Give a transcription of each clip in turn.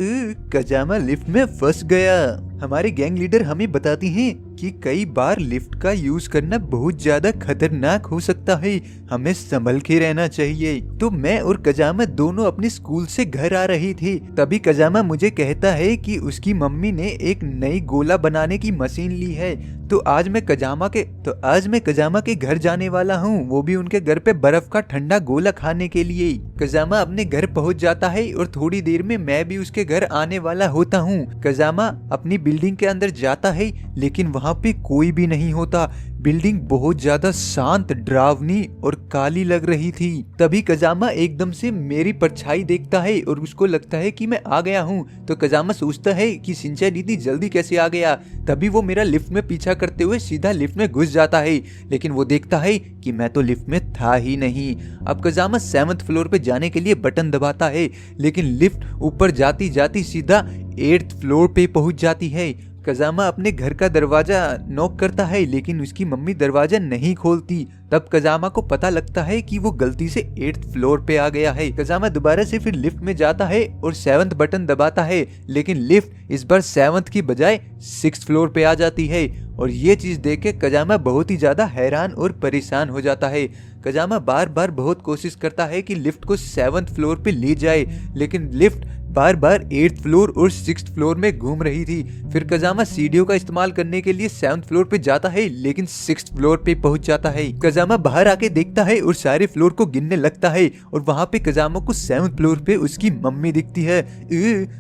कजामा lift में फंस गया। हमारे गैंग लीडर हमें बताती हैं कि कई बार लिफ्ट का यूज करना बहुत ज्यादा खतरनाक हो सकता है, हमें संभल के रहना चाहिए। तो मैं और कजामा दोनों अपने स्कूल से घर आ रही थी, तभी कजामा मुझे कहता है कि उसकी मम्मी ने एक नई गोला बनाने की मशीन ली है। तो आज मैं कजामा के घर जाने वाला हूँ, वो भी उनके घर पे बर्फ का ठंडा गोला खाने के लिए। कजामा अपने घर पहुँच जाता है और थोड़ी देर में मैं भी उसके घर आने वाला होता हूँ। कजामा अपनी बिल्डिंग के अंदर जाता है, लेकिन वहाँ पे कोई भी नहीं होता। बिल्डिंग बहुत ज्यादा शांत, डरावनी और काली लग रही थी। तभी कजामा एकदम से मेरी परछाई देखता है और उसको लगता है कि मैं आ गया हूँ। तो कजामा सोचता है कि शिनचैन इतनी जल्दी कैसे आ गया। तभी वो मेरा लिफ्ट में पीछा करते हुए सीधा लिफ्ट में घुस जाता है, लेकिन वो देखता है कि मैं तो लिफ्ट में था ही नहीं। अब कजामा 7th फ्लोर पे जाने के लिए बटन दबाता है, लेकिन लिफ्ट ऊपर जाती जाती सीधा 8th फ्लोर पे पहुंच जाती है। कजामा अपने घर का दरवाजा नॉक करता है, लेकिन उसकी मम्मी दरवाजा नहीं खोलती। तब कजामा को पता लगता है कि वो गलती से 8th फ्लोर पे आ गया है। कजामा दोबारा से फिर लिफ्ट में जाता है और 7th बटन दबाता है, लेकिन लिफ्ट इस बार 7th की बजाय 6th फ्लोर पे आ जाती है। और ये चीज देख के कजामा बहुत ही ज्यादा हैरान और परेशान हो जाता है। कजामा बार बार बहुत कोशिश करता है कि लिफ्ट को 7th फ्लोर पे ले जाए, लेकिन लिफ्ट बार बार 8th फ्लोर और 6th फ्लोर में घूम रही थी। फिर कजामा सीढ़ियों का इस्तेमाल करने के लिए 7th फ्लोर पे जाता है, लेकिन 6th फ्लोर पे पहुंच जाता है। कजामा बाहर आके देखता है और सारे फ्लोर को गिनने लगता है, और वहाँ पे कजामा को 7th फ्लोर पे उसकी मम्मी दिखती है।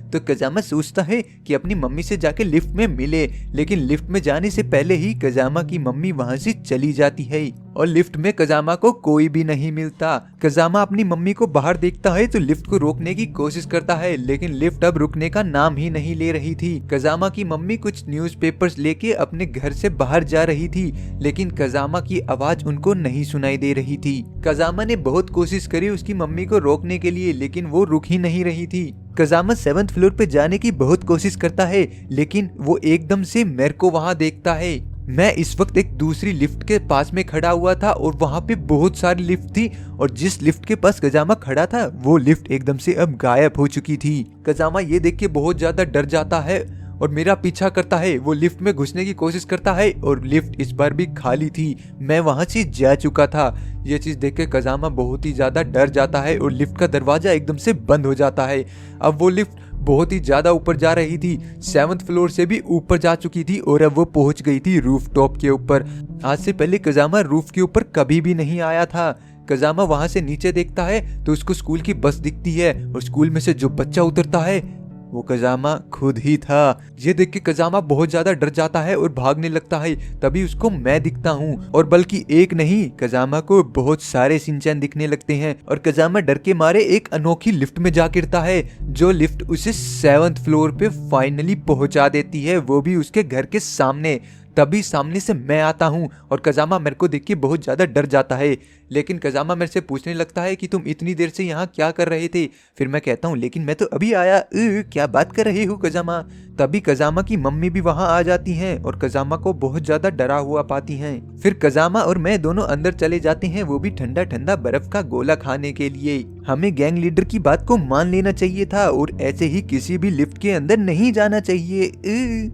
तो कजामा सोचता है कि अपनी मम्मी से जाके लिफ्ट में मिले, लेकिन लिफ्ट में जाने से पहले ही कजामा की मम्मी वहाँ से चली जाती है और लिफ्ट में कजामा को कोई भी नहीं मिलता। कजामा अपनी मम्मी को बाहर देखता है तो लिफ्ट को रोकने की कोशिश करता है, लेकिन लिफ्ट अब रुकने का नाम ही नहीं ले रही थी। कजामा की मम्मी कुछ न्यूज़पेपर्स लेके अपने घर से बाहर जा रही थी, लेकिन कजामा की आवाज उनको नहीं सुनाई दे रही थी। कजामा ने बहुत कोशिश करी उसकी मम्मी को रोकने के लिए, लेकिन वो रुक ही नहीं रही थी। कजामा 7th फ्लोर पे जाने की बहुत कोशिश करता है, लेकिन वो एकदम से मेरे को वहाँ देखता है। मैं इस वक्त एक दूसरी लिफ्ट के पास में खड़ा हुआ था और वहाँ पे बहुत सारी लिफ्ट थी, और जिस लिफ्ट के पास कजामा खड़ा था वो लिफ्ट एकदम से अब गायब हो चुकी थी। कजामा ये देख के बहुत ज्यादा डर जाता है और मेरा पीछा करता है। वो लिफ्ट में घुसने की कोशिश करता है और लिफ्ट इस बार भी खाली थी। मैं वहां से जा चुका था। ये चीज देख के कजामा बहुत ही ज्यादा डर जाता है और लिफ्ट का दरवाजा एकदम से बंद हो जाता है। अब वो लिफ्ट बहुत ही ज्यादा ऊपर जा रही थी, 7th फ्लोर से भी ऊपर जा चुकी थी और अब वो पहुंच गई थी रूफ टॉप के ऊपर। आज से पहले कजामा रूफ के ऊपर कभी भी नहीं आया था। कजामा वहां से नीचे देखता है तो उसको स्कूल की बस दिखती है और स्कूल में से जो बच्चा उतरता है वो कजामा खुद ही था। ये देख के कजामा बहुत ज्यादा डर जाता है और भागने लगता है। तभी उसको मैं दिखता हूँ, और बल्कि एक नहीं, कजामा को बहुत सारे शिनचैन दिखने लगते हैं और कजामा डर के मारे एक अनोखी लिफ्ट में जा गिरता है, जो लिफ्ट उसे 7th फ्लोर पे फाइनली पहुंचा देती है, वो भी उसके घर के सामने। तभी सामने से मैं आता हूँ और कजामा मेरे को देख के बहुत ज्यादा डर जाता है, लेकिन कजामा मेरे से पूछने लगता है कि तुम इतनी देर से यहाँ क्या कर रहे थे। फिर मैं कहता हूँ लेकिन मैं तो अभी आया। क्या बात कर रहे हो कजामा। तभी कजामा की मम्मी भी वहाँ आ जाती हैं और कजामा को बहुत ज्यादा डरा हुआ पाती हैं। फिर कजामा और मैं दोनों अंदर चले जाते हैं, वो भी ठंडा ठंडा बर्फ का गोला खाने के लिए। हमें गैंग लीडर की बात को मान लेना चाहिए था और ऐसे ही किसी भी लिफ्ट के अंदर नहीं जाना चाहिए।